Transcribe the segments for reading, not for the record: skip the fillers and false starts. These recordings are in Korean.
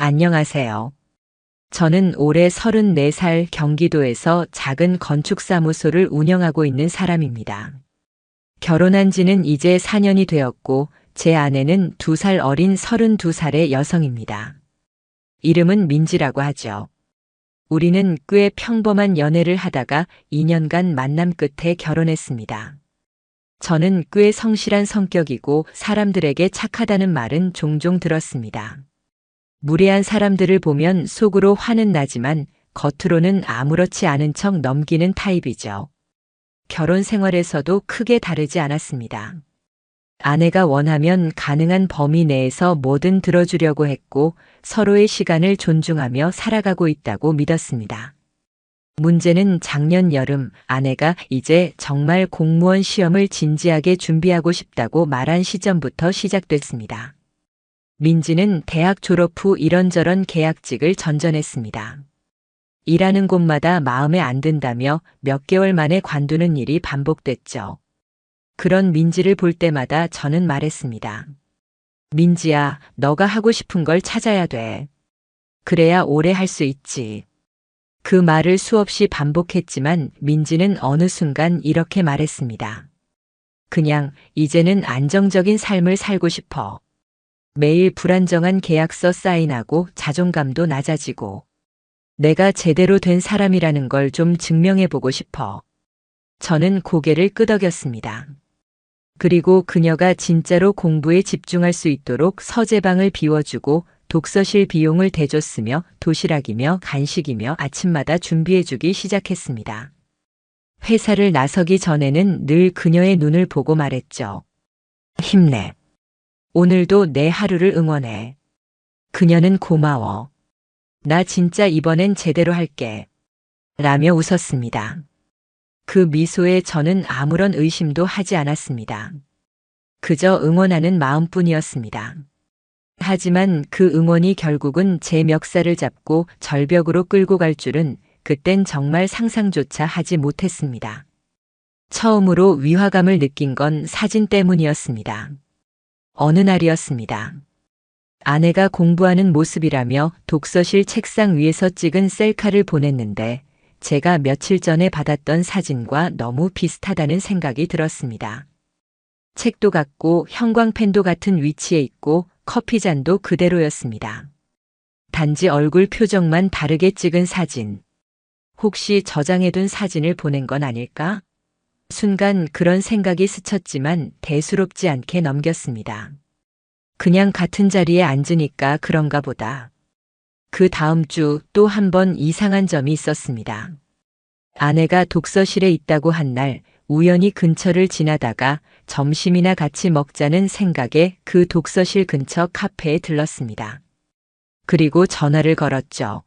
안녕하세요. 저는 올해 34살 경기도에서 작은 건축사무소를 운영하고 있는 사람입니다. 결혼한 지는 이제 4년이 되었고, 제 아내는 2살 어린 32살의 여성입니다. 이름은 민지라고 하죠. 우리는 꽤 평범한 연애를 하다가 2년간 만남 끝에 결혼했습니다. 저는 꽤 성실한 성격이고 사람들에게 착하다는 말은 종종 들었습니다. 무례한 사람들을 보면 속으로 화는 나지만 겉으로는 아무렇지 않은 척 넘기는 타입이죠. 결혼 생활에서도 크게 다르지 않았습니다. 아내가 원하면 가능한 범위 내에서 뭐든 들어주려고 했고 서로의 시간을 존중하며 살아가고 있다고 믿었습니다. 문제는 작년 여름 아내가 이제 정말 공무원 시험을 진지하게 준비하고 싶다고 말한 시점부터 시작됐습니다. 민지는 대학 졸업 후 이런저런 계약직을 전전했습니다. 일하는 곳마다 마음에 안 든다며 몇 개월 만에 관두는 일이 반복됐죠. 그런 민지를 볼 때마다 저는 말했습니다. 민지야, 너가 하고 싶은 걸 찾아야 돼. 그래야 오래 할 수 있지. 그 말을 수없이 반복했지만 민지는 어느 순간 이렇게 말했습니다. 그냥 이제는 안정적인 삶을 살고 싶어. 매일 불안정한 계약서 사인하고 자존감도 낮아지고 내가 제대로 된 사람이라는 걸 좀 증명해보고 싶어. 저는 고개를 끄덕였습니다. 그리고 그녀가 진짜로 공부에 집중할 수 있도록 서재방을 비워주고 독서실 비용을 대줬으며 도시락이며 간식이며 아침마다 준비해주기 시작했습니다. 회사를 나서기 전에는 늘 그녀의 눈을 보고 말했죠. 힘내. 오늘도 내 하루를 응원해. 그녀는 고마워. 나 진짜 이번엔 제대로 할게. 라며 웃었습니다. 그 미소에 저는 아무런 의심도 하지 않았습니다. 그저 응원하는 마음뿐이었습니다. 하지만 그 응원이 결국은 제 멱살을 잡고 절벽으로 끌고 갈 줄은 그땐 정말 상상조차 하지 못했습니다. 처음으로 위화감을 느낀 건 사진 때문이었습니다. 어느 날이었습니다. 아내가 공부하는 모습이라며 독서실 책상 위에서 찍은 셀카를 보냈는데 제가 며칠 전에 받았던 사진과 너무 비슷하다는 생각이 들었습니다. 책도 같고 형광펜도 같은 위치에 있고 커피잔도 그대로였습니다. 단지 얼굴 표정만 다르게 찍은 사진. 혹시 저장해둔 사진을 보낸 건 아닐까? 순간 그런 생각이 스쳤지만 대수롭지 않게 넘겼습니다. 그냥 같은 자리에 앉으니까 그런가 보다. 그 다음 주 또 한 번 이상한 점이 있었습니다. 아내가 독서실에 있다고 한 날 우연히 근처를 지나다가 점심이나 같이 먹자는 생각에 그 독서실 근처 카페에 들렀습니다. 그리고 전화를 걸었죠.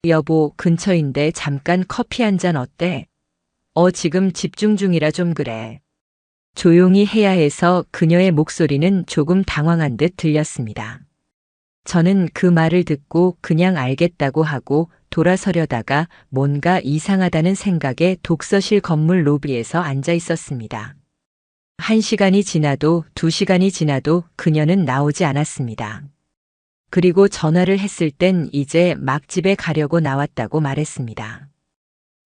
여보, 근처인데 잠깐 커피 한 잔 어때? 지금 집중 중이라 좀 그래. 조용히 해야 해서 그녀의 목소리는 조금 당황한 듯 들렸습니다. 저는 그 말을 듣고 그냥 알겠다고 하고 돌아서려다가 뭔가 이상하다는 생각에 독서실 건물 로비에서 앉아 있었습니다. 1시간이 지나도 2시간이 지나도 그녀는 나오지 않았습니다. 그리고 전화를 했을 땐 이제 막 집에 가려고 나왔다고 말했습니다.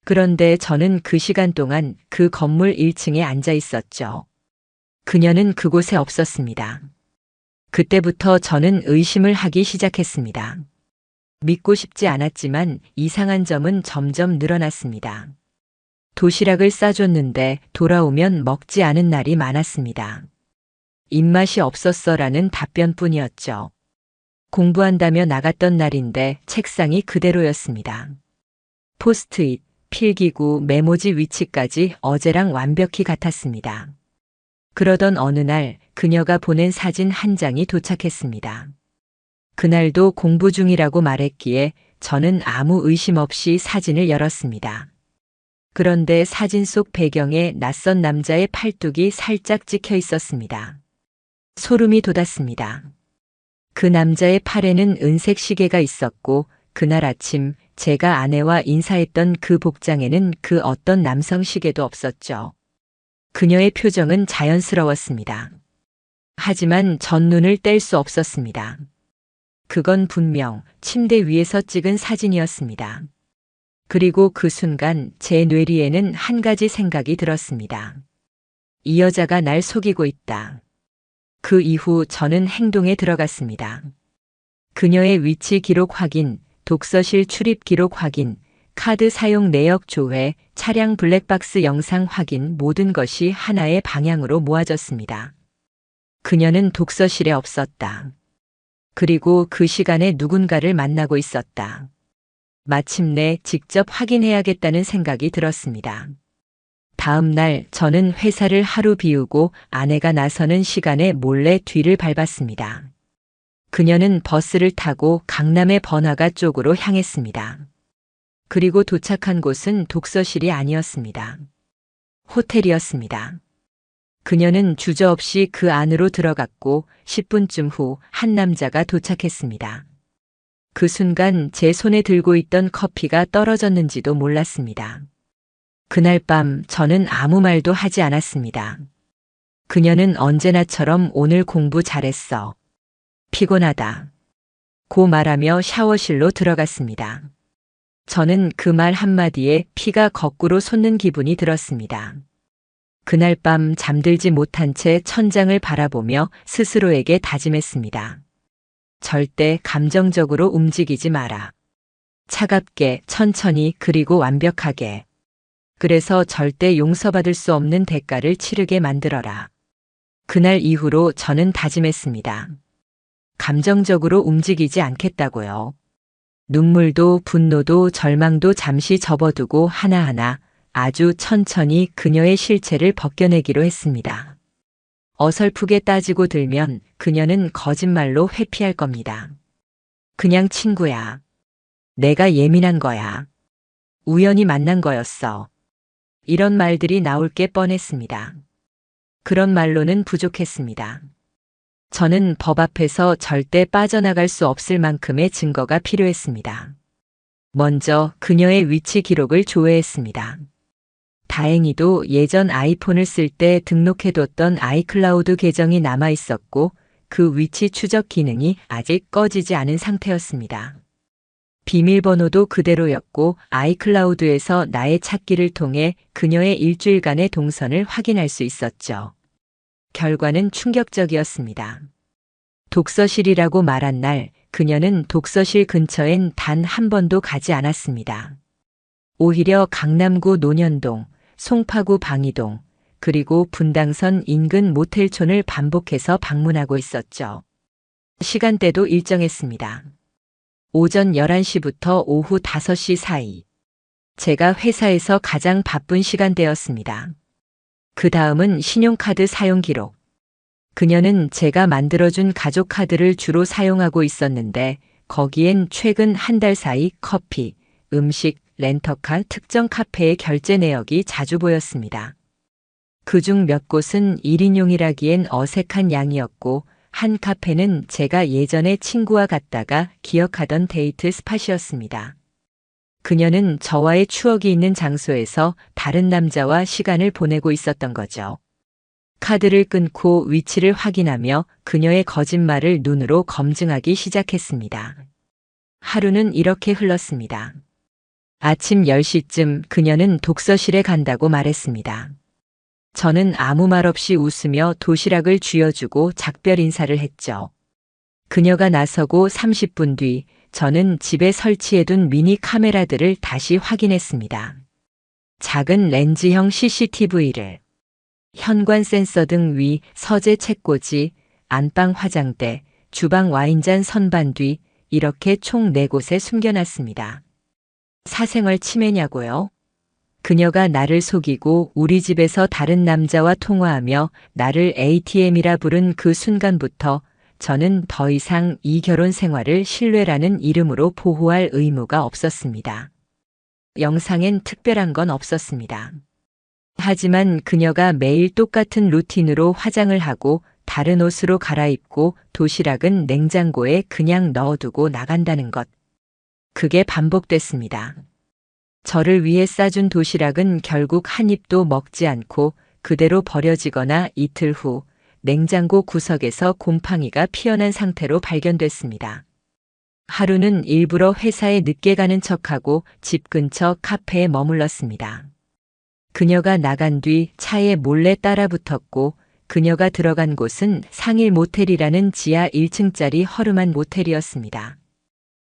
그런데 저는 그 시간 동안 그 건물 1층에 앉아 있었죠. 그녀는 그곳에 없었습니다. 그때부터 저는 의심을 하기 시작했습니다. 믿고 싶지 않았지만 이상한 점은 점점 늘어났습니다. 도시락을 싸줬는데 돌아오면 먹지 않은 날이 많았습니다. 입맛이 없었어라는 답변뿐이었죠. 공부한다며 나갔던 날인데 책상이 그대로였습니다. 포스트잇, 필기구, 메모지 위치까지 어제랑 완벽히 같았습니다. 그러던 어느 날 그녀가 보낸 사진 한 장이 도착했습니다. 그날도 공부 중이라고 말했기에 저는 아무 의심 없이 사진을 열었습니다. 그런데 사진 속 배경에 낯선 남자의 팔뚝이 살짝 찍혀 있었습니다. 소름이 돋았습니다. 그 남자의 팔에는 은색 시계가 있었고 그날 아침 제가 아내와 인사했던 그 복장에는 그 어떤 남성 시계도 없었죠. 그녀의 표정은 자연스러웠습니다. 하지만 전 눈을 뗄 수 없었습니다. 그건 분명 침대 위에서 찍은 사진이었습니다. 그리고 그 순간 제 뇌리에는 한 가지 생각이 들었습니다. 이 여자가 날 속이고 있다. 그 이후 저는 행동에 들어갔습니다. 그녀의 위치 기록 확인, 독서실 출입 기록 확인, 카드 사용 내역 조회, 차량 블랙박스 영상 확인 모든 것이 하나의 방향으로 모아졌습니다. 그녀는 독서실에 없었다. 그리고 그 시간에 누군가를 만나고 있었다. 마침내 직접 확인해야겠다는 생각이 들었습니다. 다음 날 저는 회사를 하루 비우고 아내가 나서는 시간에 몰래 뒤를 밟았습니다. 그녀는 버스를 타고 강남의 번화가 쪽으로 향했습니다. 그리고 도착한 곳은 독서실이 아니었습니다. 호텔이었습니다. 그녀는 주저없이 그 안으로 들어갔고 10분쯤 후 한 남자가 도착했습니다. 그 순간 제 손에 들고 있던 커피가 떨어졌는지도 몰랐습니다. 그날 밤 저는 아무 말도 하지 않았습니다. 그녀는 언제나처럼 오늘 공부 잘했어. 피곤하다. 고 말하며 샤워실로 들어갔습니다. 저는 그 말 한마디에 피가 거꾸로 솟는 기분이 들었습니다. 그날 밤 잠들지 못한 채 천장을 바라보며 스스로에게 다짐했습니다. 절대 감정적으로 움직이지 마라. 차갑게, 천천히, 그리고 완벽하게. 그래서 절대 용서받을 수 없는 대가를 치르게 만들어라. 그날 이후로 저는 다짐했습니다. 감정적으로 움직이지 않겠다고요. 눈물도 분노도 절망도 잠시 접어두고 하나하나 아주 천천히 그녀의 실체를 벗겨내기로 했습니다. 어설프게 따지고 들면 그녀는 거짓말로 회피할 겁니다. 그냥 친구야. 내가 예민한 거야. 우연히 만난 거였어. 이런 말들이 나올 게 뻔했습니다. 그런 말로는 부족했습니다. 저는 법 앞에서 절대 빠져나갈 수 없을 만큼의 증거가 필요했습니다. 먼저 그녀의 위치 기록을 조회했습니다. 다행히도 예전 아이폰을 쓸 때 등록해뒀던 아이클라우드 계정이 남아 있었고 그 위치 추적 기능이 아직 꺼지지 않은 상태였습니다. 비밀번호도 그대로였고 아이클라우드에서 나의 찾기를 통해 그녀의 일주일간의 동선을 확인할 수 있었죠. 결과는 충격적이었습니다. 독서실이라고 말한 날 그녀는 독서실 근처엔 단 한 번도 가지 않았습니다. 오히려 강남구 논현동, 송파구 방이동, 그리고 분당선 인근 모텔촌을 반복해서 방문하고 있었죠. 시간대도 일정했습니다. 오전 11시부터 오후 5시 사이. 제가 회사에서 가장 바쁜 시간대였습니다. 그 다음은 신용카드 사용 기록. 그녀는 제가 만들어준 가족 카드를 주로 사용하고 있었는데 거기엔 최근 한 달 사이 커피, 음식, 렌터카 특정 카페의 결제 내역이 자주 보였습니다. 그중 몇 곳은 1인용이라기엔 어색한 양이었고 한 카페는 제가 예전에 친구와 갔다가 기억하던 데이트 스팟이었습니다. 그녀는 저와의 추억이 있는 장소에서 다른 남자와 시간을 보내고 있었던 거죠. 카드를 끊고 위치를 확인하며 그녀의 거짓말을 눈으로 검증하기 시작했습니다. 하루는 이렇게 흘렀습니다. 아침 10시쯤 그녀는 독서실에 간다고 말했습니다. 저는 아무 말 없이 웃으며 도시락을 쥐어주고 작별 인사를 했죠. 그녀가 나서고 30분 뒤 저는 집에 설치해둔 미니 카메라들을 다시 확인했습니다. 작은 렌즈형 CCTV를, 현관 센서 등 위, 서재 책꽂이, 안방 화장대, 주방 와인잔 선반 뒤 이렇게 총 4곳에 숨겨놨습니다. 사생활 침해냐고요? 그녀가 나를 속이고 우리 집에서 다른 남자와 통화하며 나를 ATM이라 부른 그 순간부터 저는 더 이상 이 결혼 생활을 신뢰라는 이름으로 보호할 의무가 없었습니다. 영상엔 특별한 건 없었습니다. 하지만 그녀가 매일 똑같은 루틴으로 화장을 하고 다른 옷으로 갈아입고 도시락은 냉장고에 그냥 넣어두고 나간다는 것. 그게 반복됐습니다. 저를 위해 싸준 도시락은 결국 한 입도 먹지 않고 그대로 버려지거나 이틀 후 냉장고 구석에서 곰팡이가 피어난 상태로 발견됐습니다. 하루는 일부러 회사에 늦게 가는 척하고 집 근처 카페에 머물렀습니다. 그녀가 나간 뒤 차에 몰래 따라 붙었고 그녀가 들어간 곳은 상일 모텔이라는 지하 1층짜리 허름한 모텔이었습니다.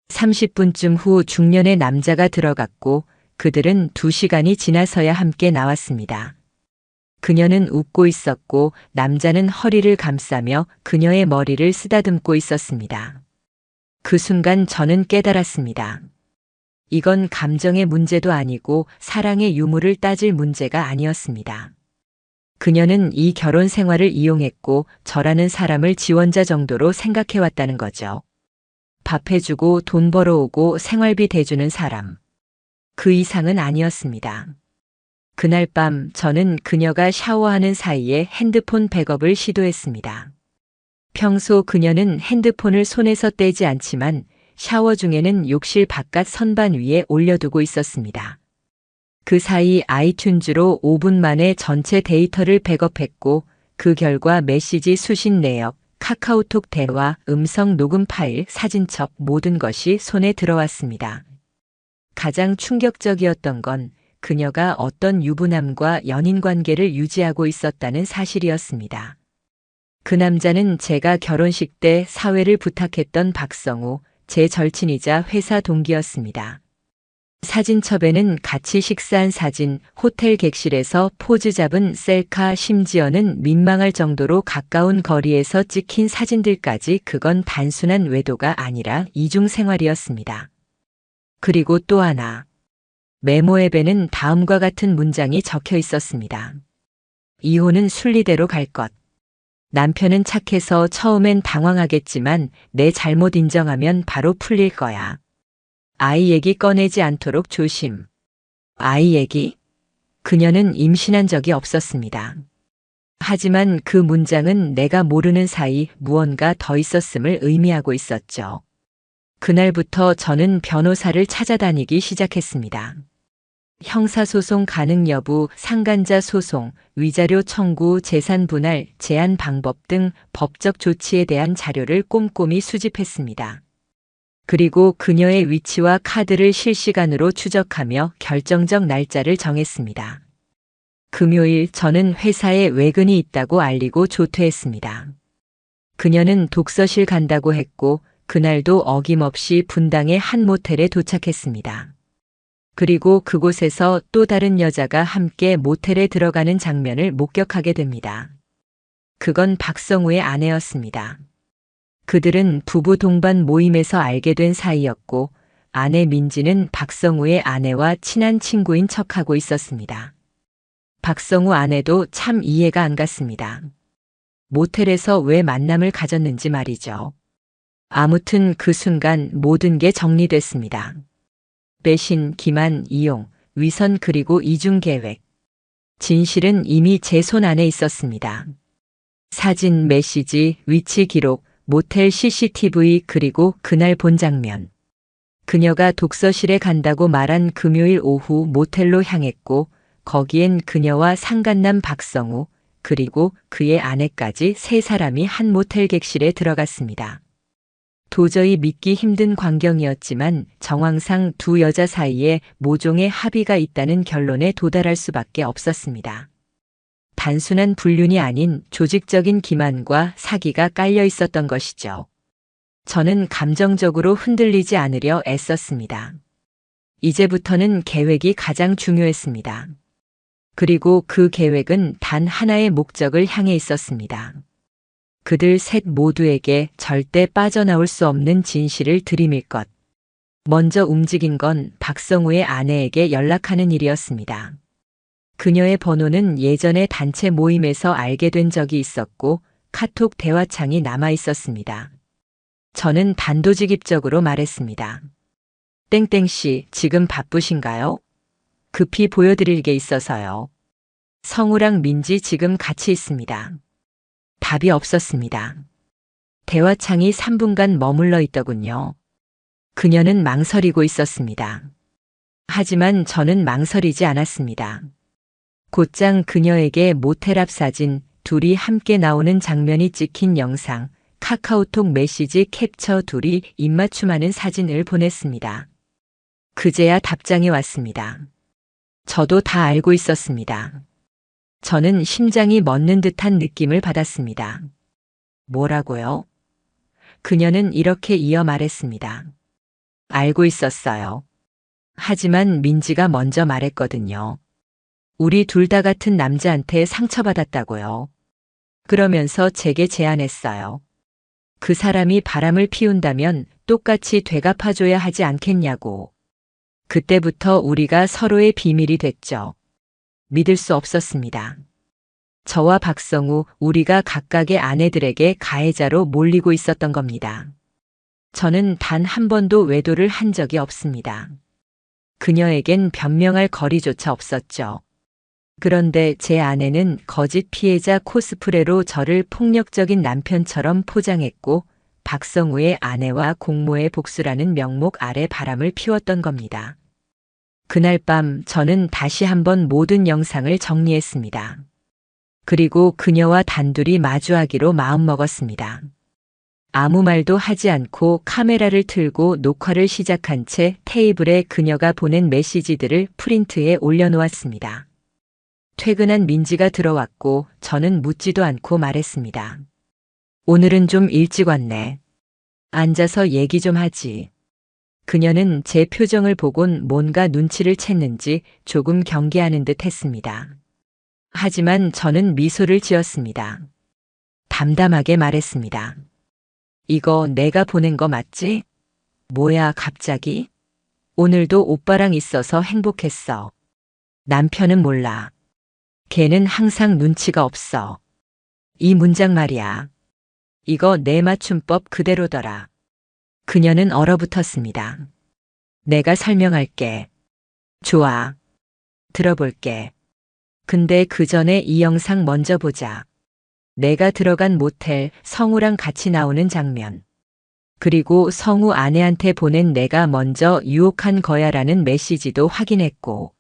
30분쯤 후 중년의 남자가 들어갔고 그들은 2시간이 지나서야 함께 나왔습니다. 그녀는 웃고 있었고 남자는 허리를 감싸며 그녀의 머리를 쓰다듬고 있었습니다. 그 순간 저는 깨달았습니다. 이건 감정의 문제도 아니고 사랑의 유무를 따질 문제가 아니었습니다. 그녀는 이 결혼 생활을 이용했고 저라는 사람을 지원자 정도로 생각해왔다는 거죠. 밥 해주고 돈 벌어오고 생활비 대주는 사람. 그 이상은 아니었습니다. 그날 밤 저는 그녀가 샤워하는 사이에 핸드폰 백업을 시도했습니다. 평소 그녀는 핸드폰을 손에서 떼지 않지만 샤워 중에는 욕실 바깥 선반 위에 올려두고 있었습니다. 그 사이 아이튠즈로 5분 만에 전체 데이터를 백업했고 그 결과 메시지 수신 내역, 카카오톡 대화, 음성 녹음 파일, 사진첩 모든 것이 손에 들어왔습니다. 가장 충격적이었던 건 그녀가 어떤 유부남과 연인 관계를 유지하고 있었다는 사실이었습니다. 그 남자는 제가 결혼식 때 사회를 부탁했던 박성우, 제 절친이자 회사 동기였습니다. 사진첩에는 같이 식사한 사진, 호텔 객실에서 포즈 잡은 셀카, 심지어는 민망할 정도로 가까운 거리에서 찍힌 사진들까지. 그건 단순한 외도가 아니라 이중생활이었습니다. 그리고 또 하나. 메모 앱에는 다음과 같은 문장이 적혀 있었습니다. 이혼은 순리대로 갈 것. 남편은 착해서 처음엔 당황하겠지만 내 잘못 인정하면 바로 풀릴 거야. 아이 얘기 꺼내지 않도록 조심. 아이 얘기? 그녀는 임신한 적이 없었습니다. 하지만 그 문장은 내가 모르는 사이 무언가 더 있었음을 의미하고 있었죠. 그날부터 저는 변호사를 찾아다니기 시작했습니다. 형사소송 가능 여부, 상간자 소송, 위자료 청구, 재산 분할, 제한 방법 등 법적 조치에 대한 자료를 꼼꼼히 수집했습니다. 그리고 그녀의 위치와 카드를 실시간으로 추적하며 결정적 날짜를 정했습니다. 금요일 저는 회사에 외근이 있다고 알리고 조퇴했습니다. 그녀는 독서실 간다고 했고 그날도 어김없이 분당의 한 모텔에 도착했습니다. 그리고 그곳에서 또 다른 여자가 함께 모텔에 들어가는 장면을 목격하게 됩니다. 그건 박성우의 아내였습니다. 그들은 부부 동반 모임에서 알게 된 사이였고 아내 민지는 박성우의 아내와 친한 친구인 척하고 있었습니다. 박성우 아내도 참 이해가 안 갔습니다. 모텔에서 왜 만남을 가졌는지 말이죠. 아무튼 그 순간 모든 게 정리됐습니다. 배신, 기만, 이용, 위선 그리고 이중 계획. 진실은 이미 제 손 안에 있었습니다. 사진, 메시지, 위치 기록, 모텔 CCTV 그리고 그날 본 장면. 그녀가 독서실에 간다고 말한 금요일 오후 모텔로 향했고 거기엔 그녀와 상간남 박성우 그리고 그의 아내까지 3사람이 한 모텔 객실에 들어갔습니다. 도저히 믿기 힘든 광경이었지만 정황상 두 여자 사이에 모종의 합의가 있다는 결론에 도달할 수밖에 없었습니다. 단순한 불륜이 아닌 조직적인 기만과 사기가 깔려 있었던 것이죠. 저는 감정적으로 흔들리지 않으려 애썼습니다. 이제부터는 계획이 가장 중요했습니다. 그리고 그 계획은 단 하나의 목적을 향해 있었습니다. 그들 셋 모두에게 절대 빠져나올 수 없는 진실을 들이밀 것. 먼저 움직인 건 박성우의 아내에게 연락하는 일이었습니다. 그녀의 번호는 예전에 단체 모임에서 알게 된 적이 있었고 카톡 대화창이 남아 있었습니다. 저는 단도직입적으로 말했습니다. 땡땡씨, 지금 바쁘신가요? 급히 보여드릴 게 있어서요. 성우랑 민지 지금 같이 있습니다. 답이 없었습니다. 대화창이 3분간 머물러 있더군요. 그녀는 망설이고 있었습니다. 하지만 저는 망설이지 않았습니다. 곧장 그녀에게 모텔 앞 사진, 둘이 함께 나오는 장면이 찍힌 영상, 카카오톡 메시지 캡처 둘이 입맞춤하는 사진을 보냈습니다. 그제야 답장이 왔습니다. 저도 다 알고 있었습니다. 저는 심장이 멎는 듯한 느낌을 받았습니다. 뭐라고요? 그녀는 이렇게 이어 말했습니다. 알고 있었어요. 하지만 민지가 먼저 말했거든요. 우리 둘 다 같은 남자한테 상처받았다고요. 그러면서 제게 제안했어요. 그 사람이 바람을 피운다면 똑같이 되갚아줘야 하지 않겠냐고. 그때부터 우리가 서로의 비밀이 됐죠. 믿을 수 없었습니다. 저와 박성우, 우리가 각각의 아내들에게 가해자로 몰리고 있었던 겁니다. 저는 단 한 번도 외도를 한 적이 없습니다. 그녀에겐 변명할 거리조차 없었죠. 그런데 제 아내는 거짓 피해자 코스프레로 저를 폭력적인 남편처럼 포장했고 박성우의 아내와 공모의 복수라는 명목 아래 바람을 피웠던 겁니다. 그날 밤 저는 다시 한번 모든 영상을 정리했습니다. 그리고 그녀와 단둘이 마주하기로 마음먹었습니다. 아무 말도 하지 않고 카메라를 틀고 녹화를 시작한 채 테이블에 그녀가 보낸 메시지들을 프린트에 올려놓았습니다. 퇴근한 민지가 들어왔고 저는 묻지도 않고 말했습니다. 오늘은 좀 일찍 왔네. 앉아서 얘기 좀 하지. 그녀는 제 표정을 보곤 뭔가 눈치를 챘는지 조금 경계하는 듯 했습니다. 하지만 저는 미소를 지었습니다. 담담하게 말했습니다. 이거 내가 보낸 거 맞지? 뭐야 갑자기? 오늘도 오빠랑 있어서 행복했어. 남편은 몰라. 걔는 항상 눈치가 없어. 이 문장 말이야. 이거 내 맞춤법 그대로더라. 그녀는 얼어붙었습니다. 내가 설명할게. 좋아. 들어볼게. 근데 그 전에 이 영상 먼저 보자. 내가 들어간 모텔, 성우랑 같이 나오는 장면. 그리고 성우 아내한테 보낸 내가 먼저 유혹한 거야라는 메시지도 확인했고.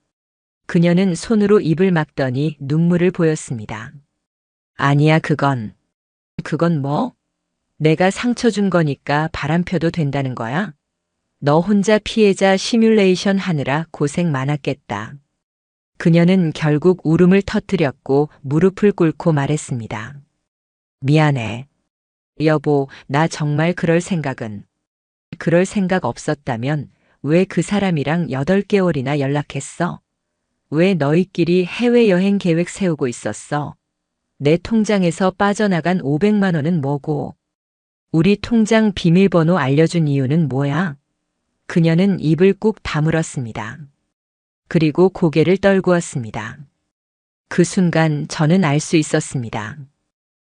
그녀는 손으로 입을 막더니 눈물을 보였습니다. 아니야 그건 뭐? 내가 상처 준 거니까 바람펴도 된다는 거야? 너 혼자 피해자 시뮬레이션 하느라 고생 많았겠다. 그녀는 결국 울음을 터뜨렸고 무릎을 꿇고 말했습니다. 미안해. 여보, 나 정말 그럴 생각 없었다면 왜 그 사람이랑 8개월이나 연락했어? 왜 너희끼리 해외여행 계획 세우고 있었어? 내 통장에서 빠져나간 500만 원은 뭐고? 우리 통장 비밀번호 알려준 이유는 뭐야? 그녀는 입을 꾹 다물었습니다. 그리고 고개를 떨구었습니다. 그 순간 저는 알 수 있었습니다.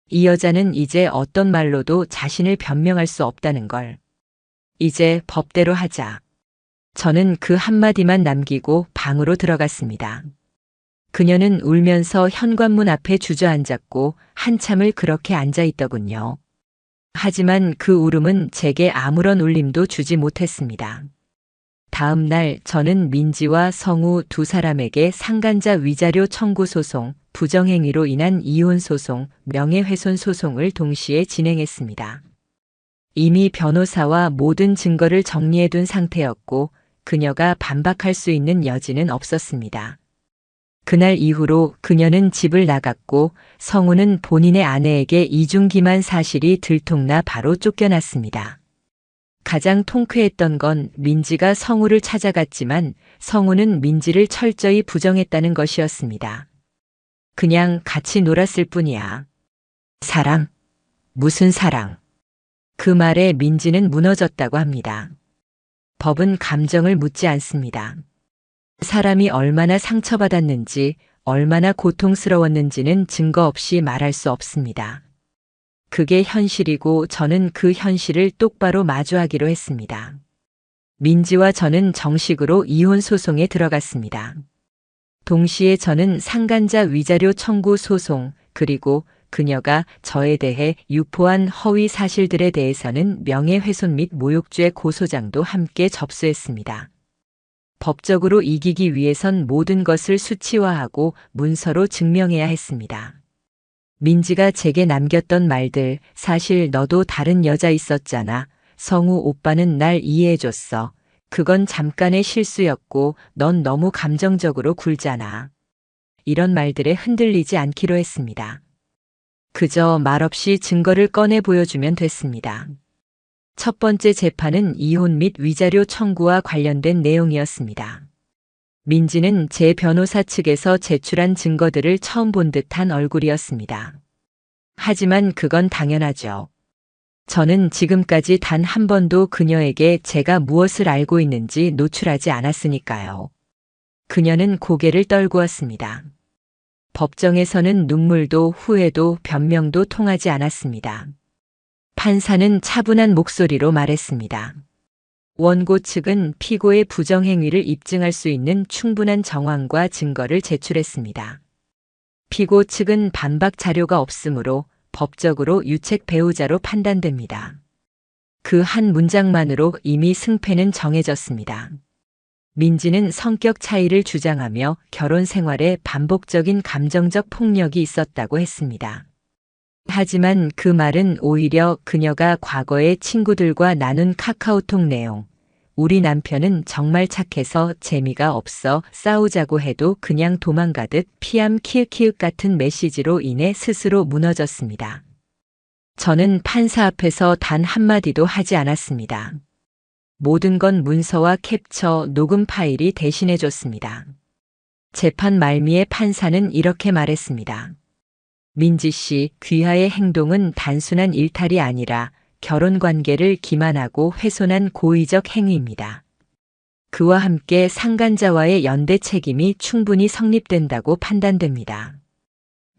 이 여자는 이제 어떤 말로도 자신을 변명할 수 없다는 걸. 이제 법대로 하자. 저는 그 한마디만 남기고 방으로 들어갔습니다. 그녀는 울면서 현관문 앞에 주저앉았고 한참을 그렇게 앉아 있더군요. 하지만 그 울음은 제게 아무런 울림도 주지 못했습니다. 다음 날 저는 민지와 성우 두 사람에게 상간자 위자료 청구 소송, 부정행위로 인한 이혼 소송, 명예훼손 소송을 동시에 진행했습니다. 이미 변호사와 모든 증거를 정리해둔 상태였고 그녀가 반박할 수 있는 여지는 없었습니다. 그날 이후로 그녀는 집을 나갔고 성우는 본인의 아내에게 이중기만 사실이 들통나 바로 쫓겨났습니다. 가장 통쾌했던 건 민지가 성우를 찾아갔지만 성우는 민지를 철저히 부정했다는 것이었습니다. 그냥 같이 놀았을 뿐이야. 사랑? 무슨 사랑? 그 말에 민지는 무너졌다고 합니다. 법은 감정을 묻지 않습니다. 사람이 얼마나 상처받았는지, 얼마나 고통스러웠는지는 증거 없이 말할 수 없습니다. 그게 현실이고 저는 그 현실을 똑바로 마주하기로 했습니다. 민지와 저는 정식으로 이혼 소송에 들어갔습니다. 동시에 저는 상간자 위자료 청구 소송, 그리고 그녀가 저에 대해 유포한 허위 사실들에 대해서는 명예훼손 및 모욕죄 고소장도 함께 접수했습니다. 법적으로 이기기 위해선 모든 것을 수치화하고 문서로 증명해야 했습니다. 민지가 제게 남겼던 말들, 사실 너도 다른 여자 있었잖아. 성우 오빠는 날 이해해줬어. 그건 잠깐의 실수였고 넌 너무 감정적으로 굴잖아. 이런 말들에 흔들리지 않기로 했습니다. 그저 말없이 증거를 꺼내 보여주면 됐습니다. 첫 번째 재판은 이혼 및 위자료 청구와 관련된 내용이었습니다. 민지는 제 변호사 측에서 제출한 증거들을 처음 본 듯한 얼굴이었습니다. 하지만 그건 당연하죠. 저는 지금까지 단 한 번도 그녀에게 제가 무엇을 알고 있는지 노출하지 않았으니까요. 그녀는 고개를 떨구었습니다. 법정에서는 눈물도 후회도 변명도 통하지 않았습니다. 판사는 차분한 목소리로 말했습니다. 원고 측은 피고의 부정행위를 입증할 수 있는 충분한 정황과 증거를 제출했습니다. 피고 측은 반박 자료가 없으므로 법적으로 유책 배우자로 판단됩니다. 그 한 문장만으로 이미 승패는 정해졌습니다. 민지는 성격 차이를 주장하며 결혼 생활에 반복적인 감정적 폭력이 있었다고 했습니다. 하지만 그 말은 오히려 그녀가 과거에 친구들과 나눈 카카오톡 내용, 우리 남편은 정말 착해서 재미가 없어 싸우자고 해도 그냥 도망가듯 피암 키읔키읔 같은 메시지로 인해 스스로 무너졌습니다. 저는 판사 앞에서 단 한마디도 하지 않았습니다. 모든 건 문서와 캡처, 녹음 파일이 대신해줬습니다. 재판 말미에 판사는 이렇게 말했습니다. 민지 씨, 귀하의 행동은 단순한 일탈이 아니라 결혼 관계를 기만하고 훼손한 고의적 행위입니다. 그와 함께 상간자와의 연대 책임이 충분히 성립된다고 판단됩니다.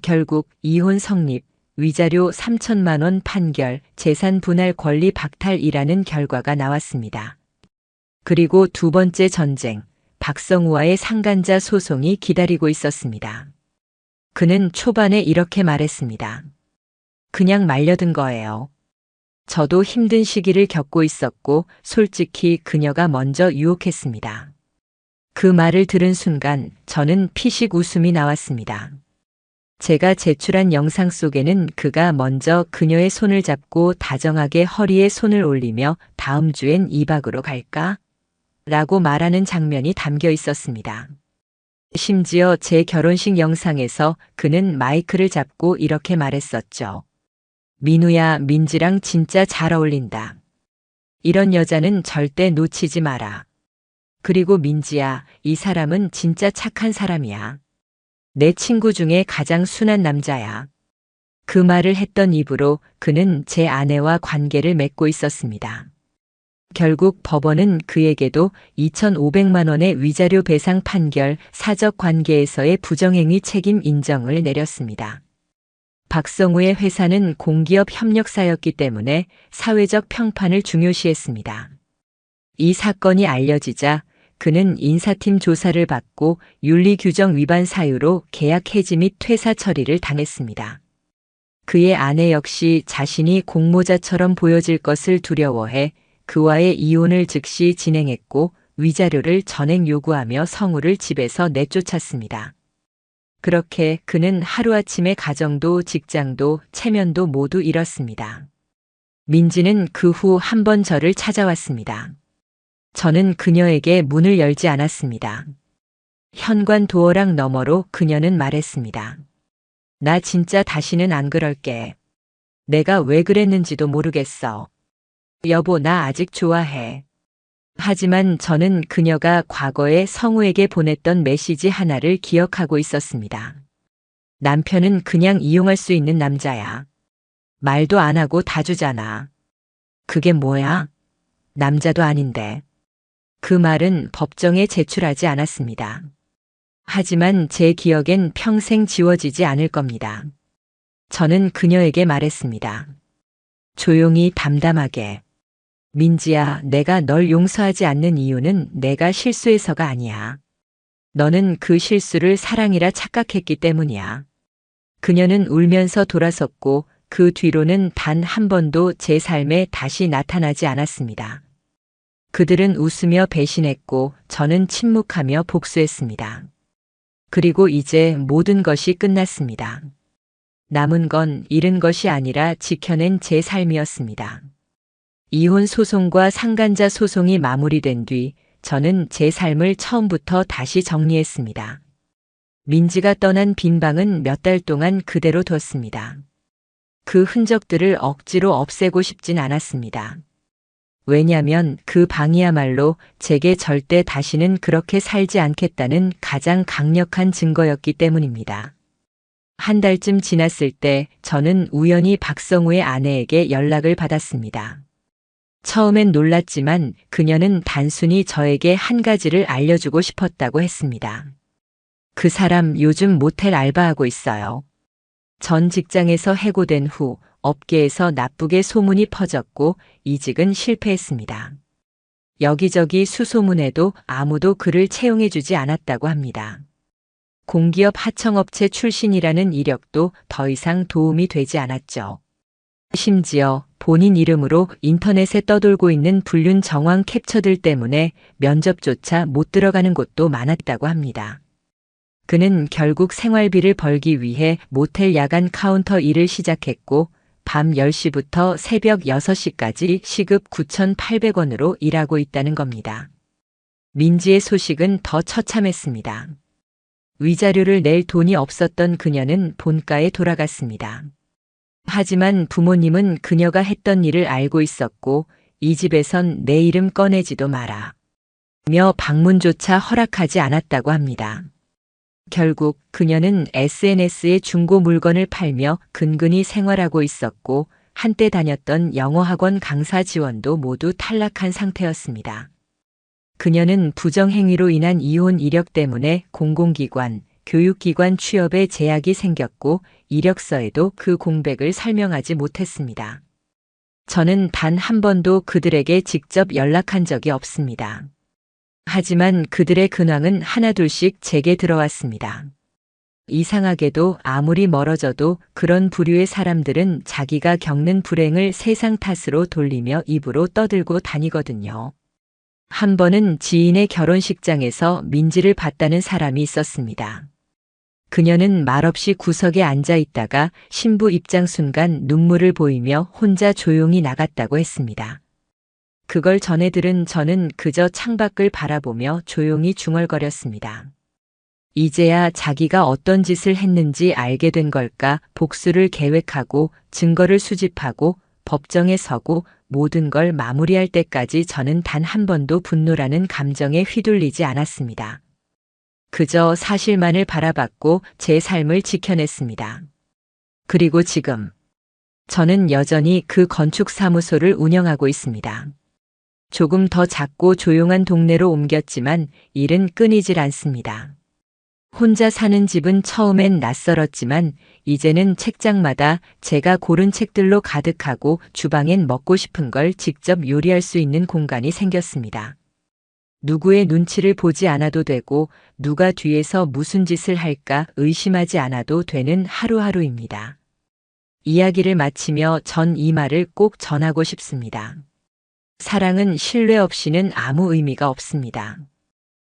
결국 이혼 성립, 위자료 3천만 원 판결, 재산 분할 권리 박탈이라는 결과가 나왔습니다. 그리고 두 번째 전쟁, 박성우와의 상간자 소송이 기다리고 있었습니다. 그는 초반에 이렇게 말했습니다. 그냥 말려든 거예요. 저도 힘든 시기를 겪고 있었고 솔직히 그녀가 먼저 유혹했습니다. 그 말을 들은 순간 저는 피식 웃음이 나왔습니다. 제가 제출한 영상 속에는 그가 먼저 그녀의 손을 잡고 다정하게 허리에 손을 올리며 다음 주엔 2박으로 갈까? 라고 말하는 장면이 담겨 있었습니다. 심지어 제 결혼식 영상에서 그는 마이크를 잡고 이렇게 말했었죠. 민우야, 민지랑 진짜 잘 어울린다. 이런 여자는 절대 놓치지 마라. 그리고 민지야, 이 사람은 진짜 착한 사람이야. 내 친구 중에 가장 순한 남자야. 그 말을 했던 입으로 그는 제 아내와 관계를 맺고 있었습니다. 결국 법원은 그에게도 2,500만 원의 위자료 배상 판결, 사적 관계에서의 부정행위 책임 인정을 내렸습니다. 박성우의 회사는 공기업 협력사였기 때문에 사회적 평판을 중요시했습니다. 이 사건이 알려지자 그는 인사팀 조사를 받고 윤리규정 위반 사유로 계약 해지 및 퇴사 처리를 당했습니다. 그의 아내 역시 자신이 공모자처럼 보여질 것을 두려워해 그와의 이혼을 즉시 진행했고 위자료를 전액 요구하며 성우를 집에서 내쫓았습니다. 그렇게 그는 하루아침에 가정도 직장도 체면도 모두 잃었습니다. 민지는 그 후 한 번 저를 찾아왔습니다. 저는 그녀에게 문을 열지 않았습니다. 현관 도어락 너머로 그녀는 말했습니다. 나 진짜 다시는 안 그럴게. 내가 왜 그랬는지도 모르겠어. 여보, 나 아직 좋아해. 하지만 저는 그녀가 과거에 성우에게 보냈던 메시지 하나를 기억하고 있었습니다. 남편은 그냥 이용할 수 있는 남자야. 말도 안 하고 다 주잖아. 그게 뭐야? 남자도 아닌데. 그 말은 법정에 제출하지 않았습니다. 하지만 제 기억엔 평생 지워지지 않을 겁니다. 저는 그녀에게 말했습니다. 조용히 담담하게. 민지야, 내가 널 용서하지 않는 이유는 내가 실수해서가 아니야. 너는 그 실수를 사랑이라 착각했기 때문이야. 그녀는 울면서 돌아섰고 그 뒤로는 단 한 번도 제 삶에 다시 나타나지 않았습니다. 그들은 웃으며 배신했고 저는 침묵하며 복수했습니다. 그리고 이제 모든 것이 끝났습니다. 남은 건 잃은 것이 아니라 지켜낸 제 삶이었습니다. 이혼 소송과 상간자 소송이 마무리된 뒤 저는 제 삶을 처음부터 다시 정리했습니다. 민지가 떠난 빈 방은 몇 달 동안 그대로 뒀습니다. 그 흔적들을 억지로 없애고 싶진 않았습니다. 왜냐면 그 방이야말로 제게 절대 다시는 그렇게 살지 않겠다는 가장 강력한 증거였기 때문입니다. 한 달쯤 지났을 때 저는 우연히 박성우의 아내에게 연락을 받았습니다. 처음엔 놀랐지만 그녀는 단순히 저에게 한 가지를 알려주고 싶었다고 했습니다. 그 사람 요즘 모텔 알바하고 있어요. 전 직장에서 해고된 후 업계에서 나쁘게 소문이 퍼졌고 이직은 실패했습니다. 여기저기 수소문해도 아무도 그를 채용해주지 않았다고 합니다. 공기업 하청업체 출신이라는 이력도 더 이상 도움이 되지 않았죠. 심지어 본인 이름으로 인터넷에 떠돌고 있는 불륜 정황 캡처들 때문에 면접조차 못 들어가는 곳도 많았다고 합니다. 그는 결국 생활비를 벌기 위해 모텔 야간 카운터 일을 시작했고 밤 10시부터 새벽 6시까지 시급 9,800원으로 일하고 있다는 겁니다. 민지의 소식은 더 처참했습니다. 위자료를 낼 돈이 없었던 그녀는 본가에 돌아갔습니다. 하지만 부모님은 그녀가 했던 일을 알고 있었고 이 집에선 내 이름 꺼내지도 마라 며 방문조차 허락하지 않았다고 합니다. 결국 그녀는 SNS에 중고 물건을 팔며 근근히 생활하고 있었고 한때 다녔던 영어학원 강사 지원도 모두 탈락한 상태였습니다. 그녀는 부정행위로 인한 이혼 이력 때문에 공공기관, 교육기관 취업에 제약이 생겼고 이력서에도 그 공백을 설명하지 못했습니다. 저는 단 한 번도 그들에게 직접 연락한 적이 없습니다. 하지만 그들의 근황은 하나둘씩 제게 들어왔습니다. 이상하게도 아무리 멀어져도 그런 부류의 사람들은 자기가 겪는 불행을 세상 탓으로 돌리며 입으로 떠들고 다니거든요. 한 번은 지인의 결혼식장에서 민지를 봤다는 사람이 있었습니다. 그녀는 말없이 구석에 앉아 있다가 신부 입장 순간 눈물을 보이며 혼자 조용히 나갔다고 했습니다. 그걸 전해 들은 저는 그저 창밖을 바라보며 조용히 중얼거렸습니다. 이제야 자기가 어떤 짓을 했는지 알게 된 걸까 복수를 계획하고 증거를 수집하고 법정에 서고 모든 걸 마무리할 때까지 저는 단 한 번도 분노라는 감정에 휘둘리지 않았습니다. 그저 사실만을 바라봤고 제 삶을 지켜냈습니다. 그리고 지금 저는 여전히 그 건축사무소를 운영하고 있습니다. 조금 더 작고 조용한 동네로 옮겼지만 일은 끊이질 않습니다. 혼자 사는 집은 처음엔 낯설었지만 이제는 책장마다 제가 고른 책들로 가득하고 주방엔 먹고 싶은 걸 직접 요리할 수 있는 공간이 생겼습니다. 누구의 눈치를 보지 않아도 되고 누가 뒤에서 무슨 짓을 할까 의심하지 않아도 되는 하루하루입니다. 이야기를 마치며 전 이 말을 꼭 전하고 싶습니다. 사랑은 신뢰 없이는 아무 의미가 없습니다.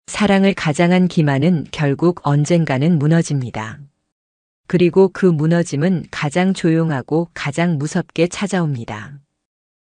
사랑을 가장한 기만은 결국 언젠가는 무너집니다. 그리고 그 무너짐은 가장 조용하고 가장 무섭게 찾아옵니다.